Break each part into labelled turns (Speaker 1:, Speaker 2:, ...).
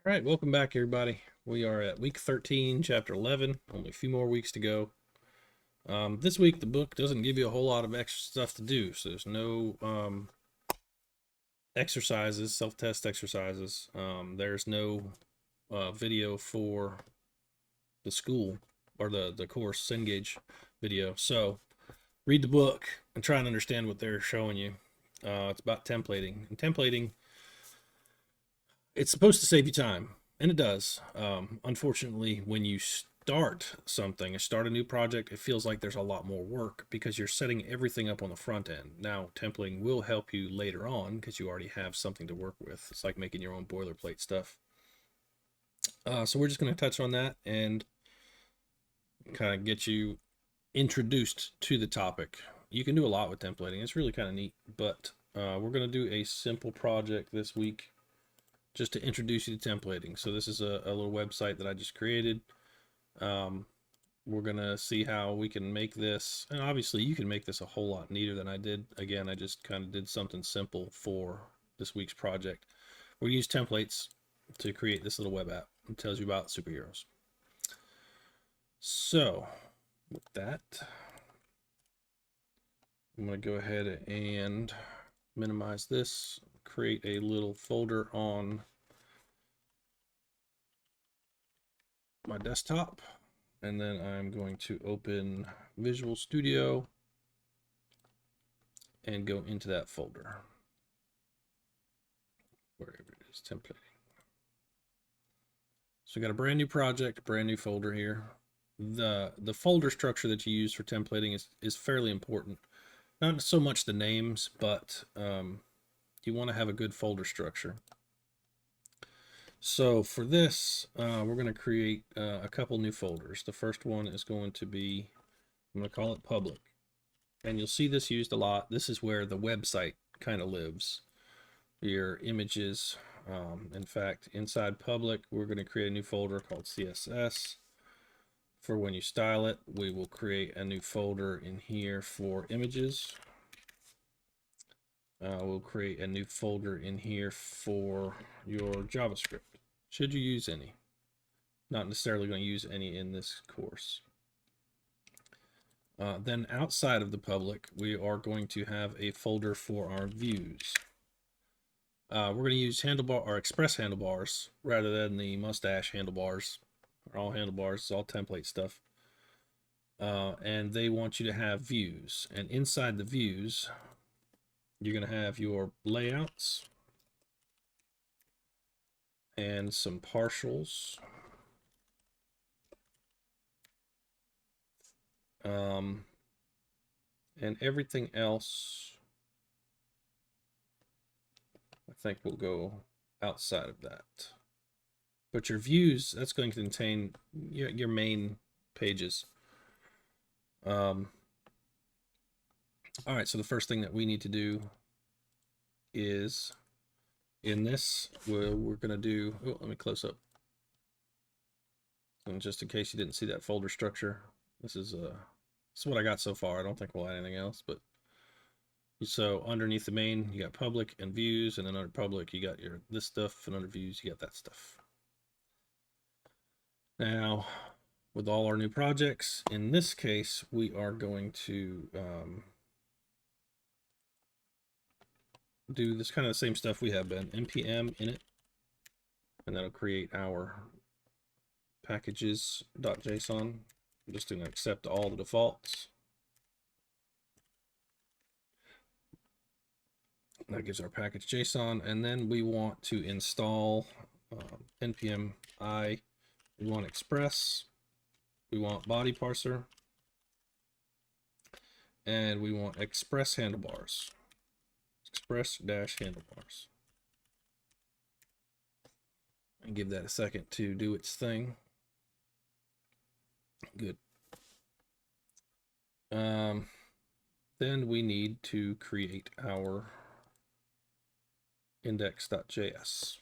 Speaker 1: All right, welcome back, everybody. We are at week 13, chapter 11. Only a few more weeks to go. This week, the book doesn't give you a whole lot of extra stuff to do, so there's no exercises, self-test exercises. There's no video for the school or the course, Cengage video. So read the book and try and understand what they're showing you. It's about templating. And templating, it's supposed to save you time, and it does. Unfortunately, when you start something, start a new project, it feels like there's a lot more work because you're setting everything up on the front end. Now, templating will help you later on because you already have something to work with. It's like making your own boilerplate stuff. So we're just going to touch on that and kind of get you introduced to the topic. You can do a lot with templating. It's really kind of neat, but we're going to do a simple project this week just to introduce you to templating. So this is a little website that I just created. We're gonna see how we can make this, and obviously you can make this a whole lot neater than I did. Again, I just kind of did something simple for this week's project. We'll use templates to create this little web app. It tells you about superheroes. So with that, I'm gonna go ahead and minimize this, create a little folder on my desktop, and then I'm going to open Visual Studio and go into that folder, wherever it is, templating. So we got a brand new project, brand new folder here. The folder structure that you use for templating is fairly important. Not so much the names, but you want to have a good folder structure. So for this, we're going to create a couple new folders. The first one is going to be, I'm going to call it public. And you'll see this used a lot. This is where the website kind of lives. Your images. In fact, inside public, we're going to create a new folder called CSS. For when you style it, we will create a new folder in here for images. We'll create a new folder in here for your JavaScript, should you use any. Not necessarily going to use any in this course. Then outside of the public, we are going to have a folder for our views. We're going to use handlebar or express handlebars rather than the mustache handlebars. Or all handlebars, it's all template stuff. And they want you to have views. And inside the views, you're going to have your layouts and some partials. And everything else, I think, will go outside of that. But your views, that's going to contain your main pages. All right, so the first thing that we need to do is in this, we're going to do, oh, let me close up. And just in case you didn't see that folder structure, this is what I got so far. I don't think we'll add anything else, but so underneath the main, you got public and views, and then under public, you got your this stuff, and under views, you got that stuff. Now, with all our new projects, in this case, we are going to do this kind of the same stuff we have been, npm init, and that'll create our packages.json. I'm just going to accept all the defaults. That gives our package JSON, and then we want to install npm I. We want express, we want body parser, and we want express handlebars. Express-handlebars. And give that a second to do its thing. Good. Then we need to create our index.js.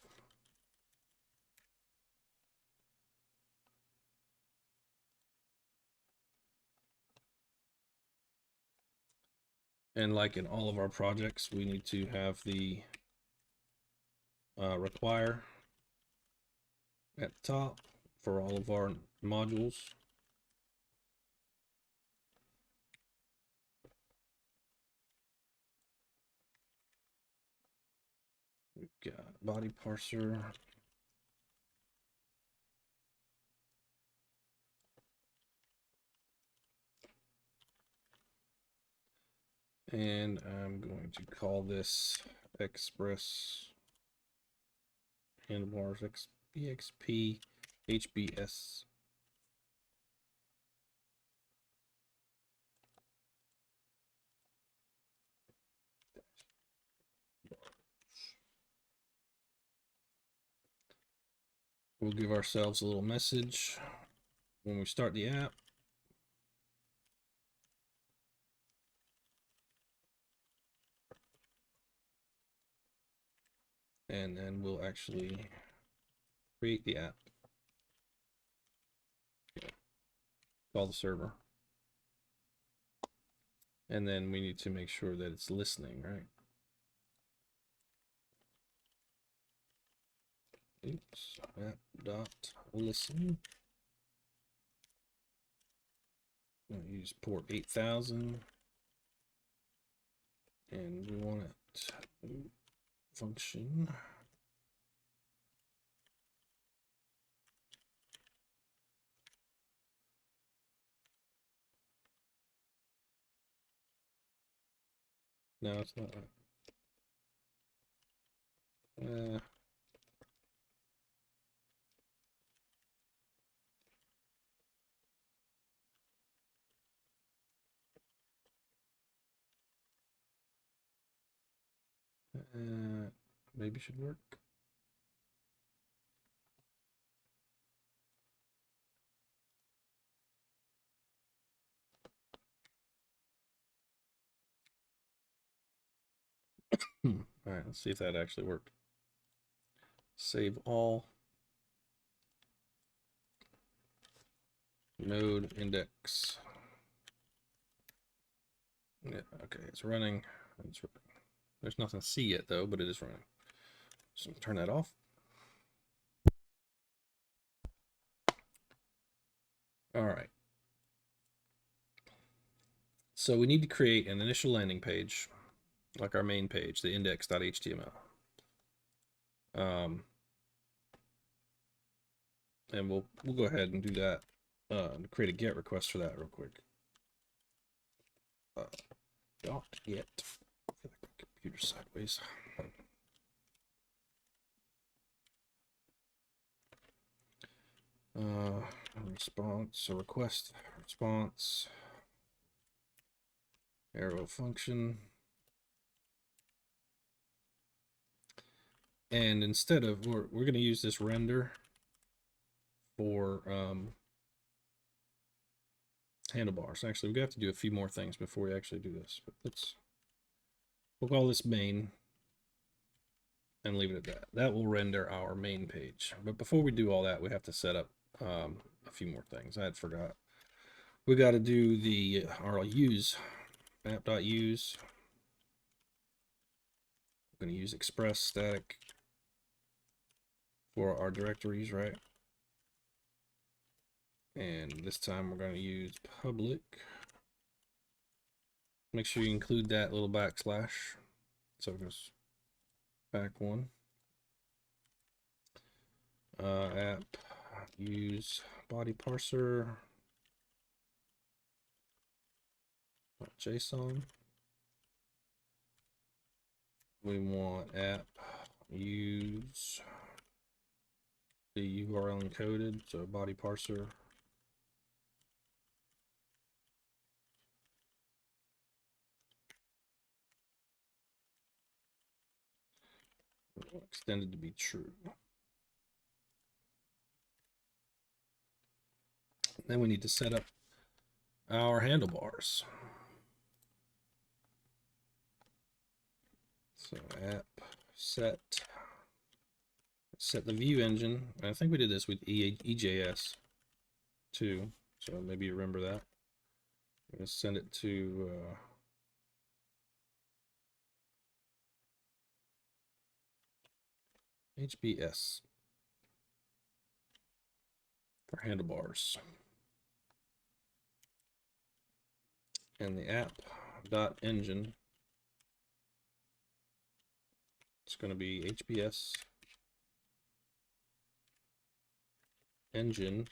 Speaker 1: And like in all of our projects, we need to have the require at the top for all of our modules. We've got body parser. And I'm going to call this express handlebars exp HBS. We'll give ourselves a little message when we start the app. And then we'll actually create the app. Call the server. And then we need to make sure that it's listening, right? Oops, app dot listen. I'm gonna use port 8000. And we want it to function. No, it's not right. Maybe should work. All right, let's see if that actually worked. Save all. Node index. Yeah, okay, it's running. There's nothing to see yet though, but it is running. So turn that off. All right. So we need to create an initial landing page, like our main page, the index.html. And we'll go ahead and do that. Create a GET request for that real quick. Dot get. I feel like my computer's sideways. Response, a request response, arrow function. And instead of, we're going to use this render for handlebars. Actually, we have to do a few more things before we actually do this, but we'll call this main and leave it at that. That will render our main page. But before we do all that, we have to set up a few more things. I had forgot. We got to do our use, app.use. We're going to use express static for our directories, right? And this time we're going to use public. Make sure you include that little backslash. So it goes back one. App use body parser .json. We want app use the URL encoded, so body parser. Extended to be true. Then we need to set up our handlebars. So app set the view engine. I think we did this with EJS too, so maybe you remember that. I'm going to send it to HBS. for handlebars. And the app.engine, it's going to be HBS engine,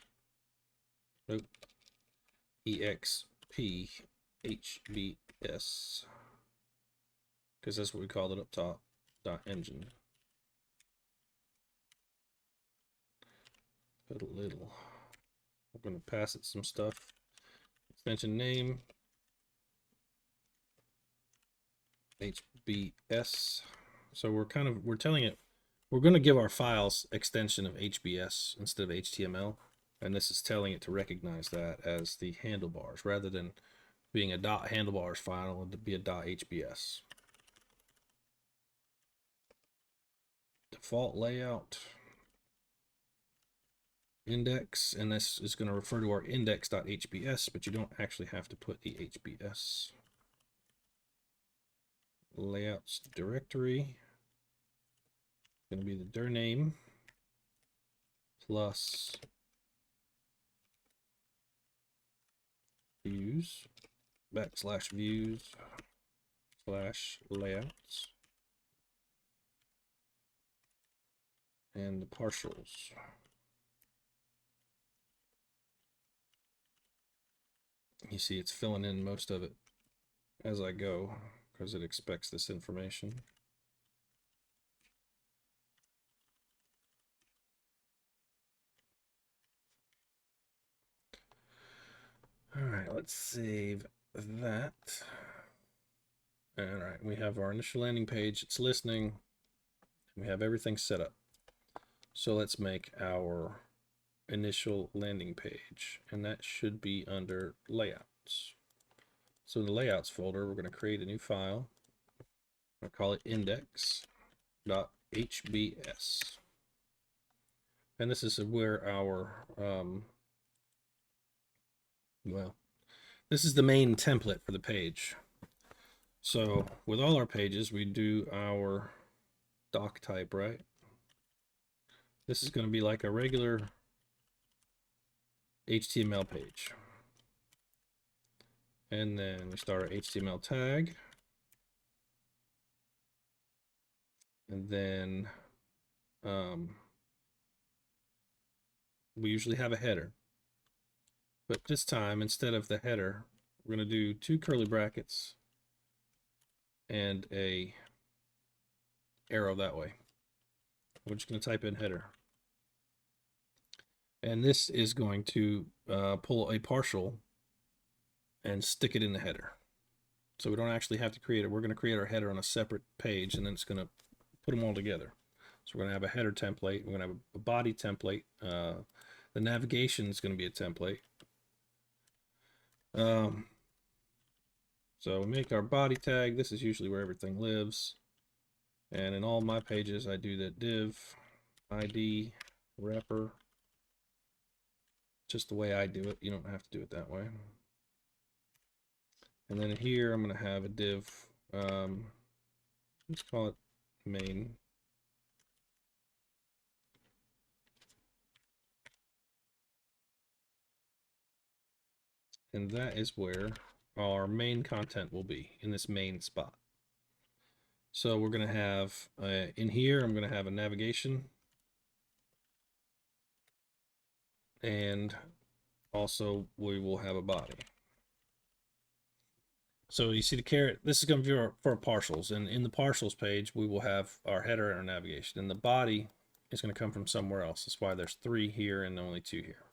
Speaker 1: nope, EXP HBS, because that's what we called it up top, .engine. Put a little, we're going to pass it some stuff. Extension name, HBS. So we're telling it, we're going to give our files extension of HBS instead of HTML. And this is telling it to recognize that as the handlebars rather than being a .handlebars file, to be a .hbs. Default layout index, and this is going to refer to our index.hbs, but you don't actually have to put the hbs. Layouts directory, going to be the dir name plus views /views /layouts and the partials. You see it's filling in most of it as I go because it expects this information. All right, let's save that. All right, we have our initial landing page. It's listening. We have everything set up. So let's make our initial landing page, and that should be under layouts. So in the layouts folder, we're going to create a new file. I'll call it index.hbs. And this is where our, this is the main template for the page. So with all our pages, we do our doc type, right? This is going to be like a regular HTML page. And then we start our HTML tag. And then we usually have a header. But this time, instead of the header, we're going to do 2 curly brackets and a arrow that way. We're just going to type in header. And this is going to pull a partial and stick it in the header. So we don't actually have to create it. We're going to create our header on a separate page, and then it's going to put them all together. So we're going to have a header template. We're going to have a body template. The navigation is going to be a template. So we make our body tag. This is usually where everything lives. And in all my pages, I do the div ID wrapper. Just the way I do it. You don't have to do it that way. And then here I'm going to have a div. Let's call it main. And that is where our main content will be, in this main spot. So we're going to have, in here, I'm going to have a navigation. And also we will have a body. So you see the caret, this is going to be for our partials. And in the partials page, we will have our header and our navigation. And the body is going to come from somewhere else. That's why there's 3 here and only 2 here.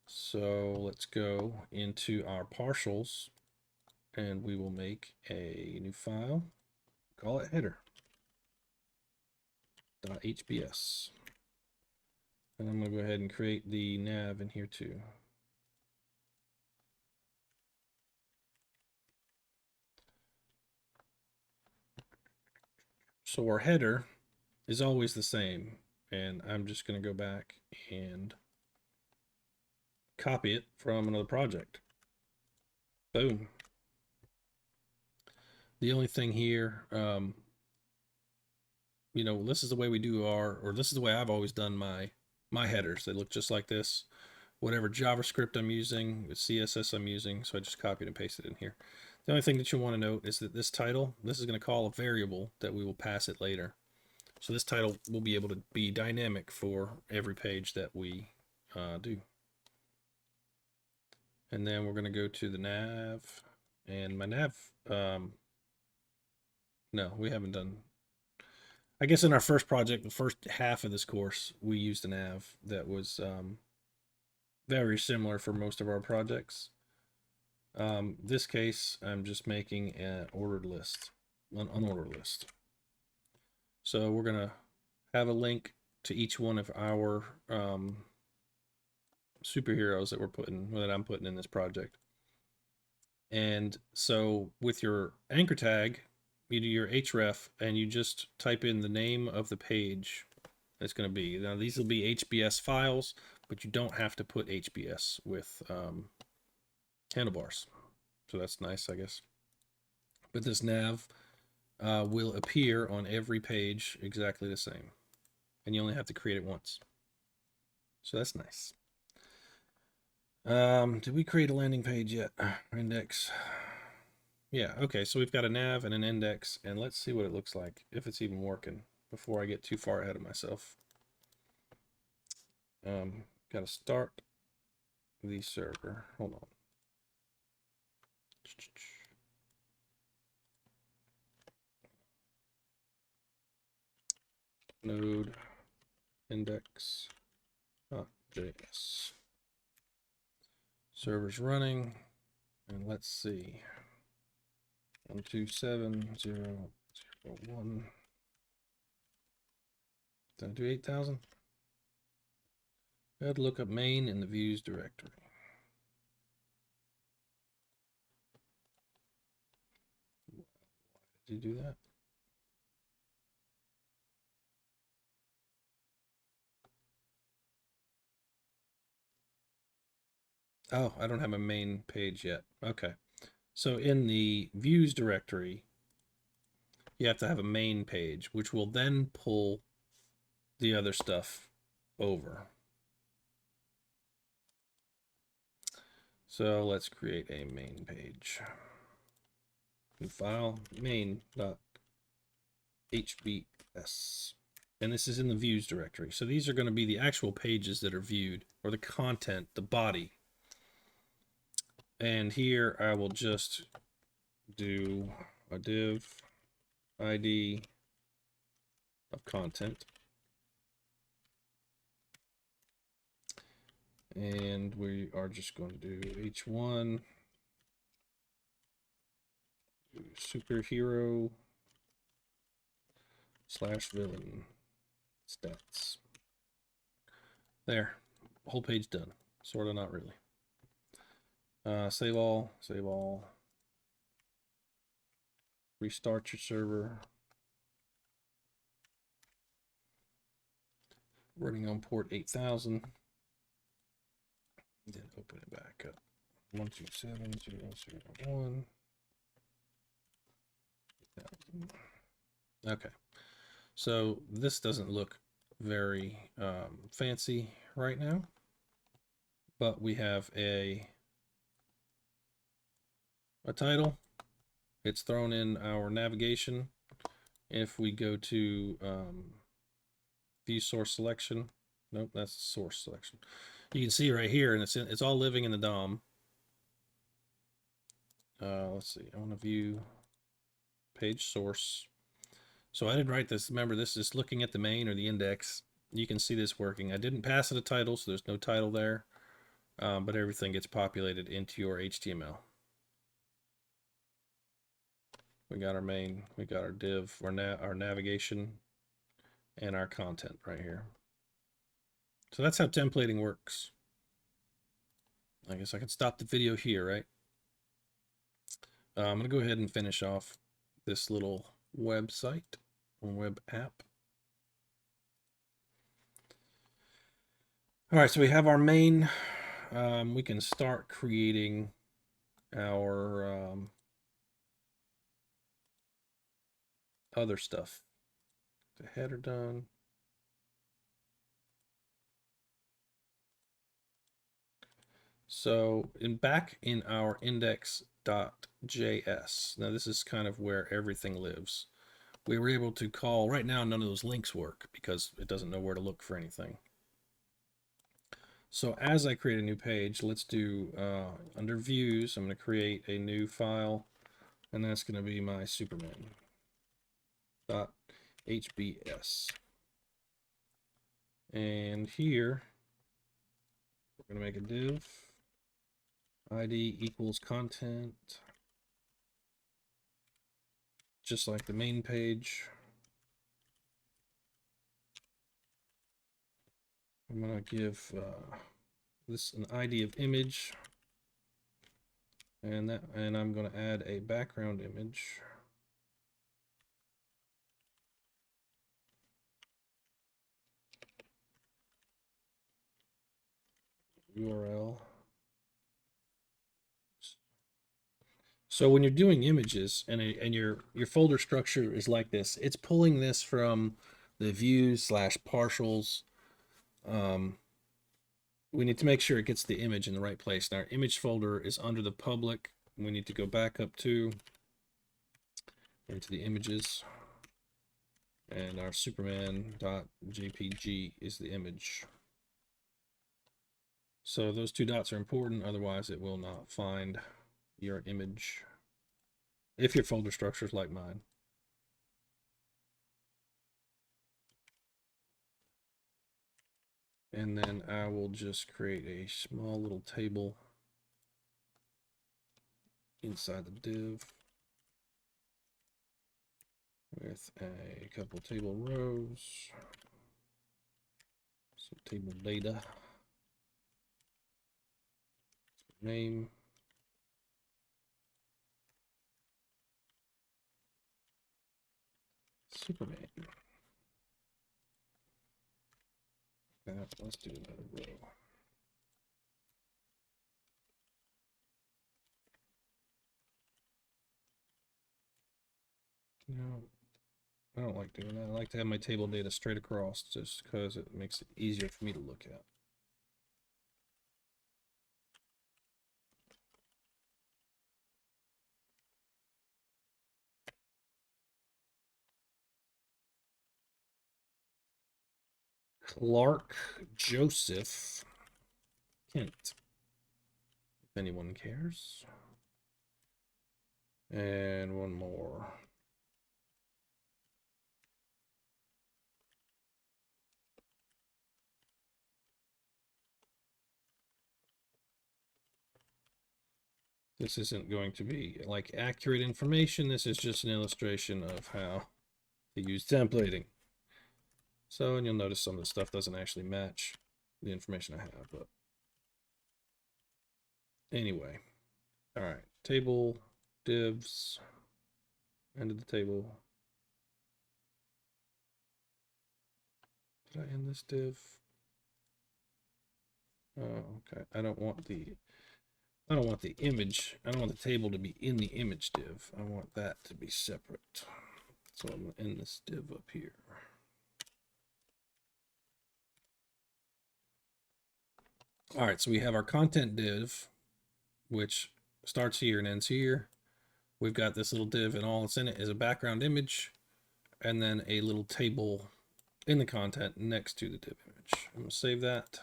Speaker 1: So let's go into our partials and we will make a new file, call it header.hbs. And I'm going to go ahead and create the nav in here too. So our header is always the same, and I'm just going to go back and copy it from another project. Boom. The only thing here, you know, this is the way we do our, or this is the way I've always done my my headers. They look just like this. Whatever JavaScript I'm using, with CSS I'm using, so I just copied and pasted it in here. The only thing that you want to note is that this title, this is going to call a variable that we will pass it later. So this title will be able to be dynamic for every page that we do. And then we're going to go to the nav, and my nav, no, we haven't done. I guess in our first project, the first half of this course, we used a nav that was very similar for most of our projects. This case, I'm just making an ordered list, an unordered list. So we're gonna have a link to each one of our superheroes that I'm putting in this project. And so with your anchor tag, you do your href and you just type in the name of the page it's going to be. Now these will be HBS files, but you don't have to put HBS with handlebars. So that's nice, I guess. But this nav will appear on every page exactly the same. And you only have to create it once. So that's nice. Did we create a landing page yet? Index. Yeah, okay, so we've got a nav and an index, and let's see what it looks like, if it's even working, before I get too far ahead of myself. Got to start the server. Hold on. Node index.js. Server's running, and let's see. 127.0.0.1. Did I do 8,000? I had to look up main in the views directory. Why did you do that? Oh, I don't have a main page yet. Okay. So in the views directory, you have to have a main page, which will then pull the other stuff over. So let's create a main page. New file, main.hbs. And this is in the views directory. So these are going to be the actual pages that are viewed, or the content, the body. And here I will just do a div ID of content. And we are just going to do h1 superhero / villain stats. There, whole page done. Sort of, not really. Save all. Restart your server. Running on port 8000. Then open it back up. 127.0.0.1. Okay, so this doesn't look very fancy right now, but we have a title. It's thrown in our navigation. If we go to view source selection, nope, that's source selection. You can see right here, and it's all living in the DOM. Let's see, I want to view page source. So I didn't write this. Remember, this is looking at the main or the index. You can see this working. I didn't pass it a title, so there's no title there, but everything gets populated into your HTML. We got our main, we got our div, our navigation, and our content right here. So that's how templating works. I guess I can stop the video here, right? I'm going to go ahead and finish off this little website or web app. All right, so we have our main. We can start creating our other stuff. The header done. So back in our index.js, now this is kind of where everything lives. We were able to call, right now none of those links work because it doesn't know where to look for anything. So as I create a new page, let's do under views, I'm going to create a new file, and that's going to be my superman.hbs. And here we're going to make a div id equals content, just like the main page. I'm going to give this an ID of image, and I'm going to add a background image. URL. So when you're doing images and your folder structure is like this, it's pulling this from the views / partials. We need to make sure it gets the image in the right place. Now our image folder is under the public. We need to go back up to into the images, and our superman.jpg is the image. So those two dots are important, otherwise it will not find your image if your folder structure is like mine. And then I will just create a small little table inside the div with a couple table rows, some table data, name, Superman. Let's do another row. No, I don't like doing that. I like to have my table data straight across just because it makes it easier for me to look at. Clark Joseph Kent, if anyone cares. And one more. This isn't going to be like accurate information. This is just an illustration of how to use templating. So, and you'll notice some of the stuff doesn't actually match the information I have, but anyway. All right, table, divs, end of the table. Did I end this div? Oh, okay. I don't want the image. I don't want the table to be in the image div. I want that to be separate. So I'm going to end this div up here. All right, so we have our content div, which starts here and ends here. We've got this little div, and all that's in it is a background image, and then a little table in the content next to the div image. I'm going to save that.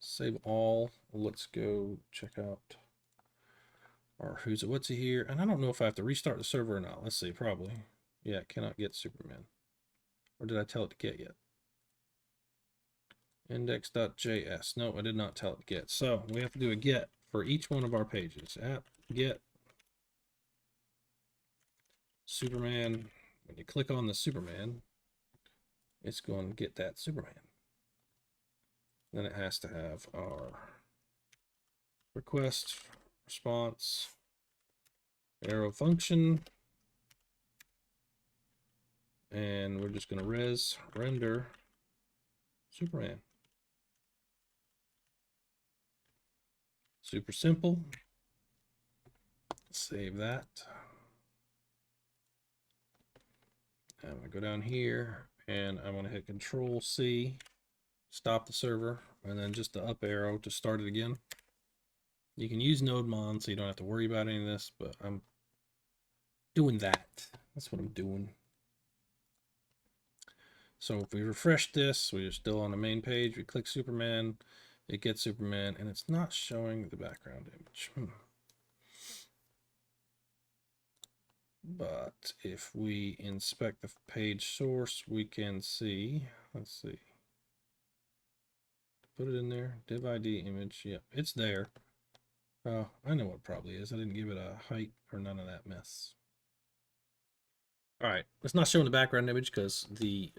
Speaker 1: Save all. Let's go check out our what's it here. And I don't know if I have to restart the server or not. Let's see, probably. Yeah, cannot get Superman. Or did I tell it to get yet? Index.js. No, I did not tell it to get. So we have to do a get for each one of our pages. App get Superman. When you click on the Superman, it's going to get that Superman. Then it has to have our request, response, arrow function, and we're just going to render Superman. Super simple. Save that. I'm going to go down here and I'm going to hit Control C stop the server, and then just the up arrow to start it again. You can use NodeMon so you don't have to worry about any of this, but I'm doing that. That's what I'm doing. So if we refresh this, we're still on the main page. We click Superman, it gets Superman, and it's not showing the background image. But if we inspect the page source, we can see, let's see. Put it in there, div ID image, yeah, it's there. Oh, I know what it probably is. I didn't give it a height or none of that mess. All right, it's not showing the background image because the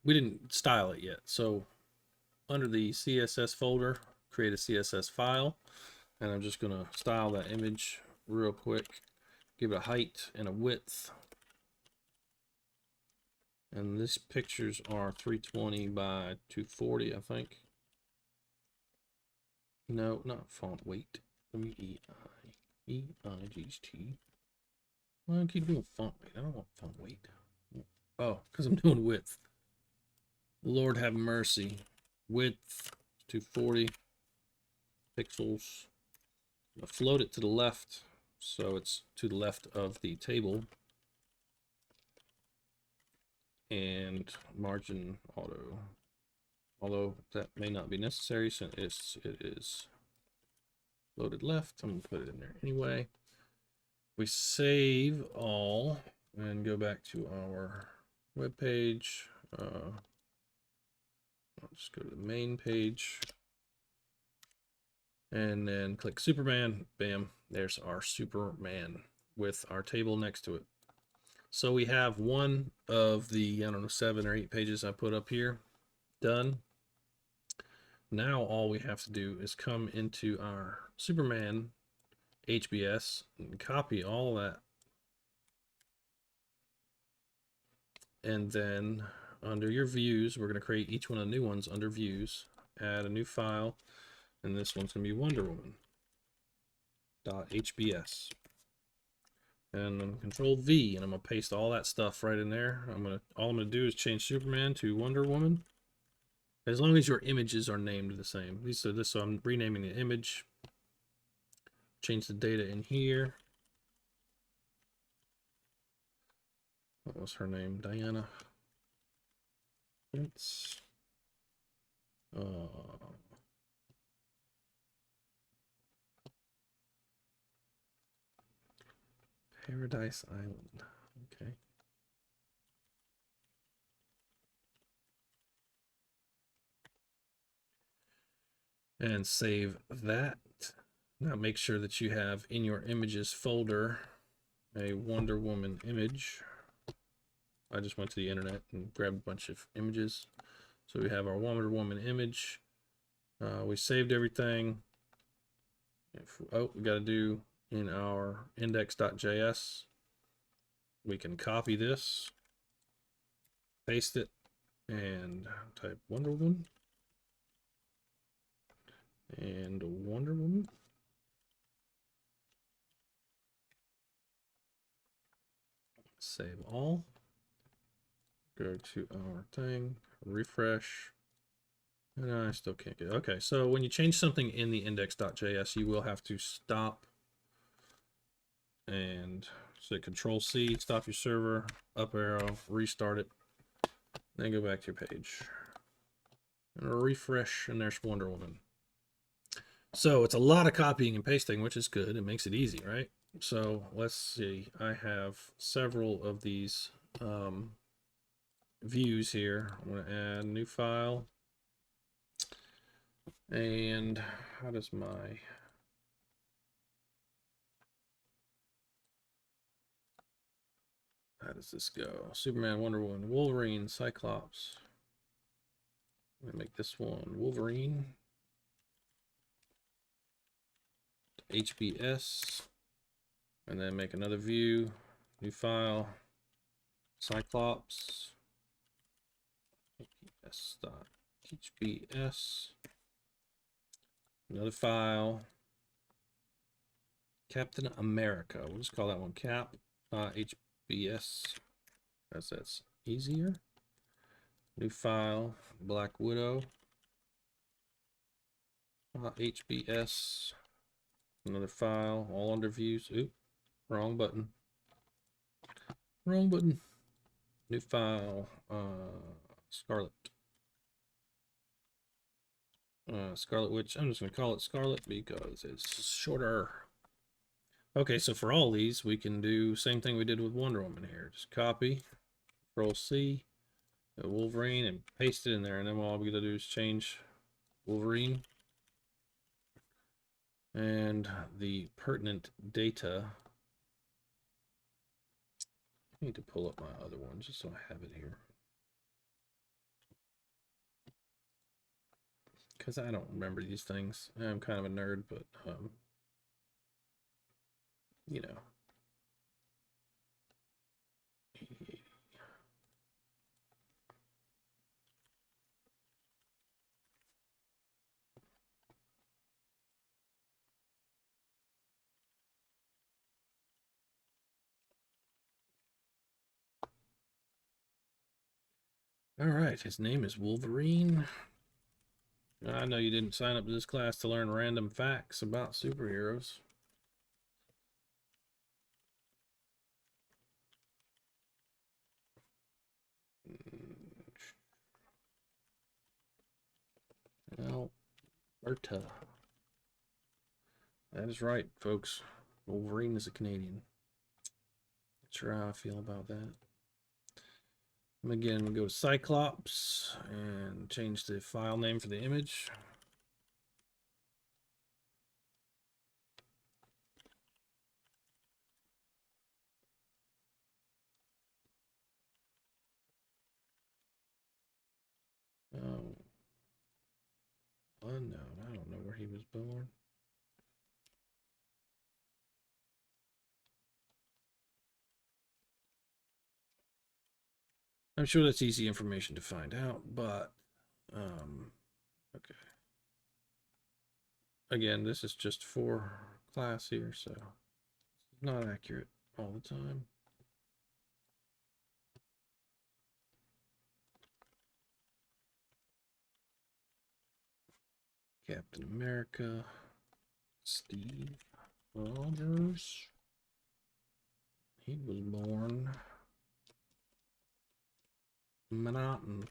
Speaker 1: we didn't style it yet. So under the CSS folder, create a CSS file, and I'm just gonna style that image real quick. Give it a height and a width. And these pictures are 320 by 240, I think. No, not font weight. W-E-I-G-H-T. Why do I keep doing font weight? I don't want font weight. Oh, because I'm doing width. Lord have mercy. Width 240 pixels. I'm gonna float it to the left, so it's to the left of the table. And margin auto. Although that may not be necessary since it is loaded left. I'm gonna put it in there anyway. We save all and go back to our web page. I'll just go to the main page and then click Superman. Bam, there's our Superman with our table next to it. So we have one of the, I don't know, 7 or 8 pages I put up here done. Now all we have to do is come into our Superman HBS and copy all that. And then under your views, we're going to create each one of the new ones under views, add a new file, and this one's going to be Wonder Woman .hbs. And I'm Control V, and I'm gonna paste all that stuff right in there. All I'm gonna do is change Superman to Wonder Woman, as long as your images are named the same. So I'm renaming the image. Change the data in here. What was her name? Diana. It's Paradise Island. Okay. And save that. Now make sure that you have in your images folder a Wonder Woman image. I just went to the internet and grabbed a bunch of images. So we have our Wonder Woman image. We saved everything. We got to do in our index.js. We can copy this, paste it, and type Wonder Woman. And Wonder Woman. Save all. Go to our thing, refresh. And I still can't get it. Okay, so when you change something in the index.js, you will have to stop and say Control C, stop your server, up arrow, restart it, then go back to your page. And refresh, and there's Wonder Woman. So it's a lot of copying and pasting, which is good. It makes it easy, right? So let's see. I have several of these views here. I'm going to add a new file. And how does this go? Superman, Wonder Woman, Wolverine, Cyclops. I'm going to make this one Wolverine. HBS. And then make another view, new file, Cyclops. HBS. Another file, Captain America. We'll just call that one cap.hbs, as that's easier. New file, Black Widow. .hbs, another file, all under views. Oop, wrong button. Wrong button. New file, Scarlet. Scarlet Witch. I'm just going to call it Scarlet because it's shorter. Okay, so for all these, we can do same thing we did with Wonder Woman here. Just copy, Control C, Wolverine, and paste it in there. And then all we got to do is change Wolverine and the pertinent data. I need to pull up my other one just so I have it here, because I don't remember these things. I'm kind of a nerd, but you know. All right, his name is Wolverine. I know you didn't sign up to this class to learn random facts about superheroes. Alberta. That is right, folks. Wolverine is a Canadian. Not sure how I feel about that. Again, go to Cyclops and change the file name for the image. Oh, unknown. I don't know where he was born. I'm sure that's easy information to find out, but okay. Again, this is just for class here, so it's not accurate all the time. Captain America, Steve Rogers. He was born Manhattan.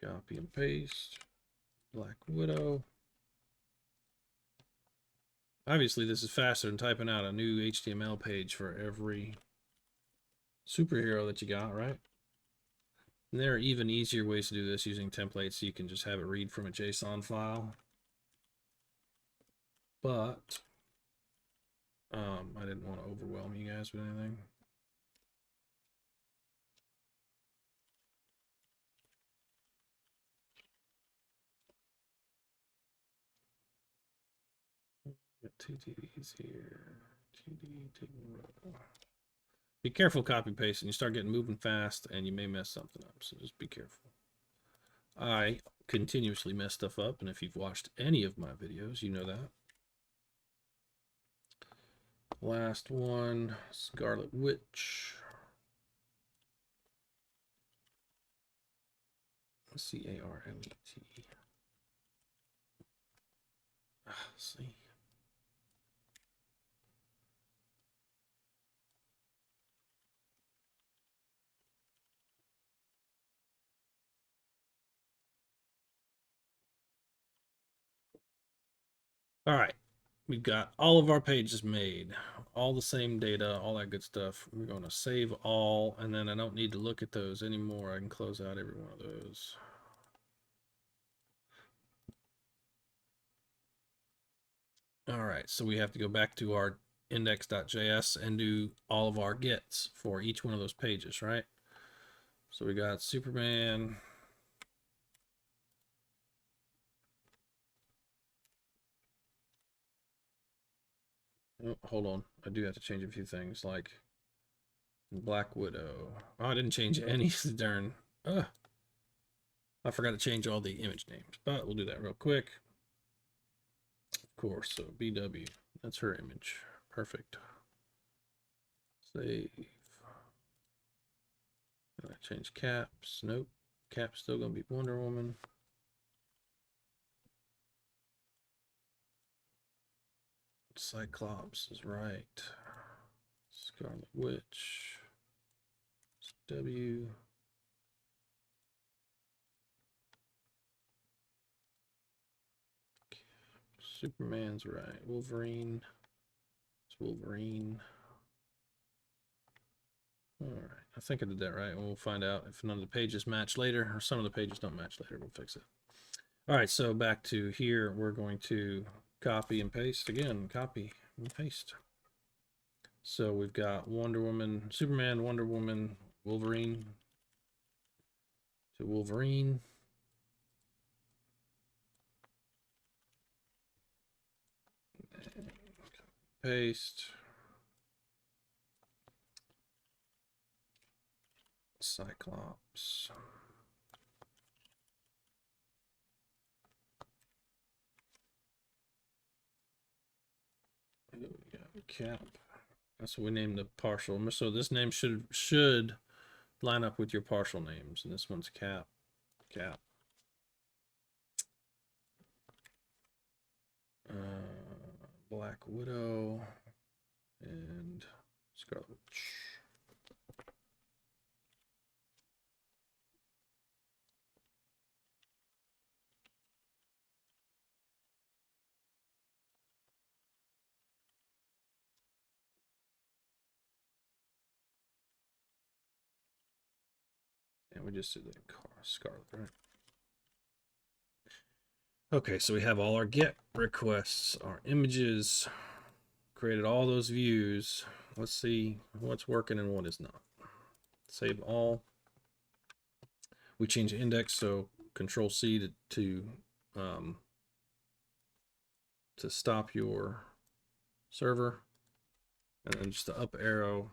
Speaker 1: Copy and paste. Black Widow. Obviously, this is faster than typing out a new HTML page for every superhero that you got, right? And there are even easier ways to do this using templates. So you can just have it read from a JSON file. But I didn't want to overwhelm you guys with anything. Got two TDs here. TD, be careful copy pasting. You start getting moving fast and you may mess something up. So just be careful. I continuously mess stuff up, and if you've watched any of my videos, you know that. Last one, Scarlet Witch. C-A-R-L-E-T. See. All right, we've got all of our pages made, all the same data, all that good stuff. We're going to save all, and then I don't need to look at those anymore. I can close out every one of those. All right, so we have to go back to our index.js and do all of our gets for each one of those pages, right? So we got Superman. Oh, hold on. I do have to change a few things, like Black Widow. Oh, I didn't change any darn. I forgot to change all the image names, but we'll do that real quick. Of course, so BW, that's her image. Perfect. Save. Gonna change caps. Nope. Cap's still gonna be Wonder Woman. Cyclops is right. Scarlet Witch. It's W. Superman's right. Wolverine. It's Wolverine. All right. I think I did that right. We'll find out if none of the pages match later, or some of the pages don't match later. We'll fix it. All right. So back to here, we're going to copy and paste again. Copy and paste. So we've got Wonder Woman, Superman, Wonder Woman, Wolverine to Wolverine. Paste. Cyclops. We got Cap. That's what we named the partial. So this name should line up with your partial names, and this one's Cap. Cap. Black Widow and Scarlet Witch. And we just did the Scarlet, right? Okay, so we have all our get requests, our images, created all those views. Let's see what's working and what is not. Save all. We change the index, so Control C to stop your server, and then just the up arrow,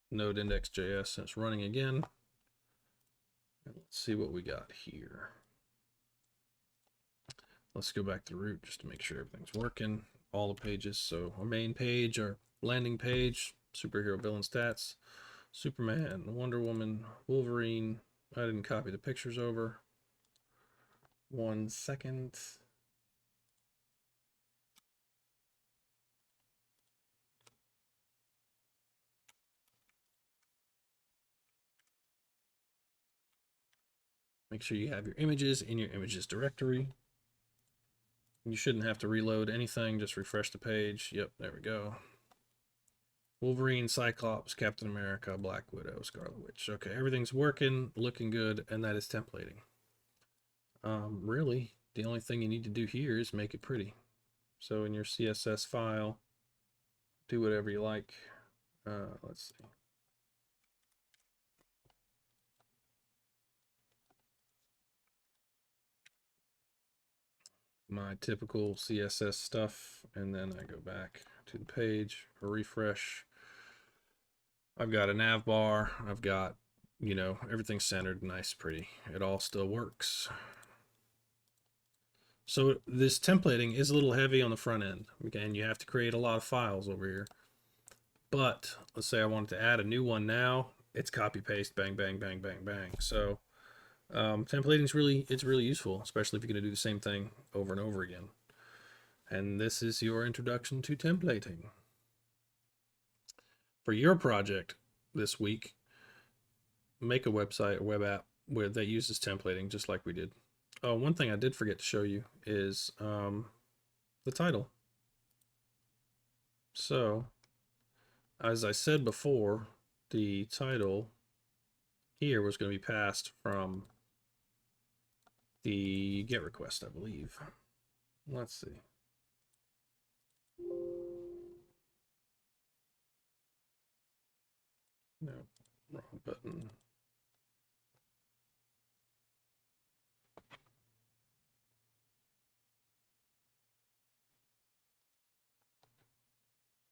Speaker 1: node index.js, and it's running again. And let's see what we got here. Let's go back to root just to make sure everything's working. All the pages. So our main page, our landing page, superhero villain stats, Superman, Wonder Woman, Wolverine. I didn't copy the pictures over. 1 second. Make sure you have your images in your images directory. You shouldn't have to reload anything, just refresh the page. Yep, there we go. Wolverine, Cyclops, Captain America, Black Widow, Scarlet Witch. Okay, everything's working, looking good, and that is templating. Really, the only thing you need to do here is make it pretty. So in your CSS file, do whatever you like. Let's see. My typical CSS stuff, and then I go back to the page, refresh. I've got a nav bar, I've got, you know, everything centered, nice, pretty. It all still works. So this templating is a little heavy on the front end. Again, you have to create a lot of files over here. But let's say I wanted to add a new one now, it's copy paste, bang, bang, bang, bang, bang. So templating is really useful, especially if you're going to do the same thing over and over again. And this is your introduction to templating. For your project this week, make a website or web app that uses templating just like we did. Oh, one thing I did forget to show you is the title. So, as I said before, the title here was going to be passed from the GET request, I believe. Let's see. No, wrong button.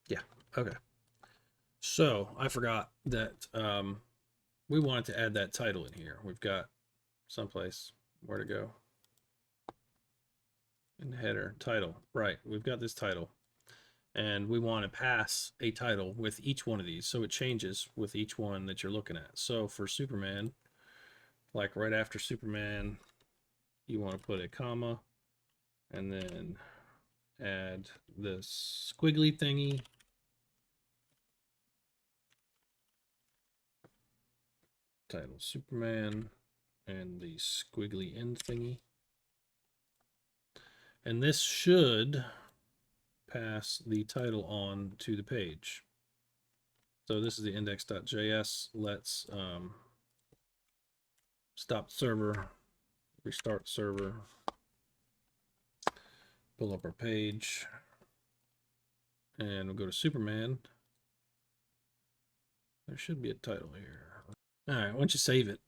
Speaker 1: Yeah, okay. So I forgot that we wanted to add that title in here. We've got someplace where to go. In the header, title, right, we've got this title. And we want to pass a title with each one of these, so it changes with each one that you're looking at. So for Superman, like right after Superman, you want to put a comma and then add this squiggly thingy. Title Superman and the squiggly end thingy. And this should pass the title on to the page. So this is the index.js. Let's stop the server, restart the server, pull up our page, and we'll go to Superman. There should be a title here. All right, once you save it,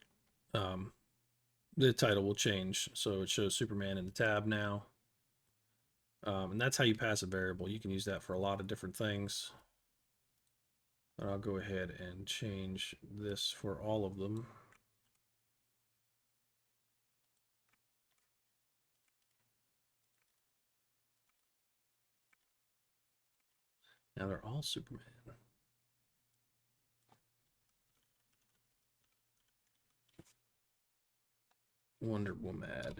Speaker 1: the title will change. So it shows Superman in the tab now. And that's how you pass a variable. You can use that for a lot of different things. But I'll go ahead and change this for all of them. Now they're all Superman. Wonder Woman.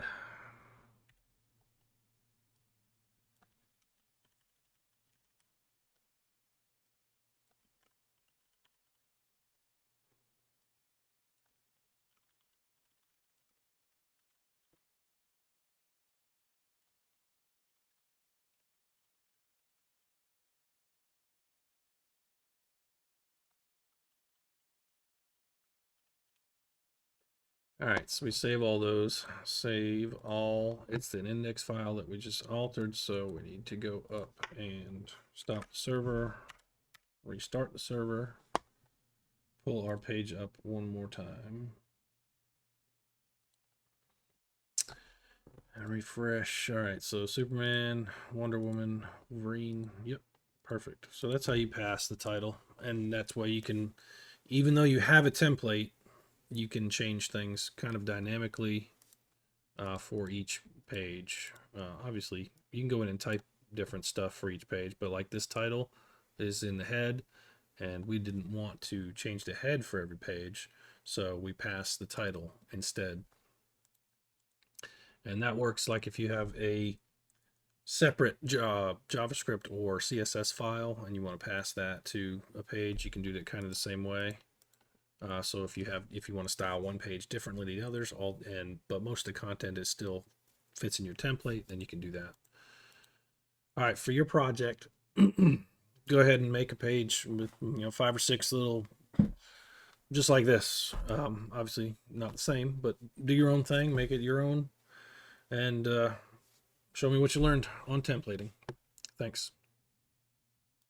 Speaker 1: All right, so we save all those. Save all. It's an index file that we just altered, so we need to go up and stop the server, restart the server, pull our page up one more time, and refresh. All right, so Superman, Wonder Woman, Wolverine. Yep, perfect. So that's how you pass the title, and that's why you can, even though you have a template, you can change things kind of dynamically for each page. Obviously, you can go in and type different stuff for each page, but like this title is in the head, and we didn't want to change the head for every page, so we passed the title instead. And that works like if you have a separate JavaScript or CSS file and you want to pass that to a page, you can do that kind of the same way. So if you want to style one page differently than the others, but most of the content is still fits in your template, then you can do that. All right, for your project, go ahead and make a page with 5 or 6 little, just like this. Obviously not the same, but do your own thing, make it your own, and show me what you learned on templating. Thanks.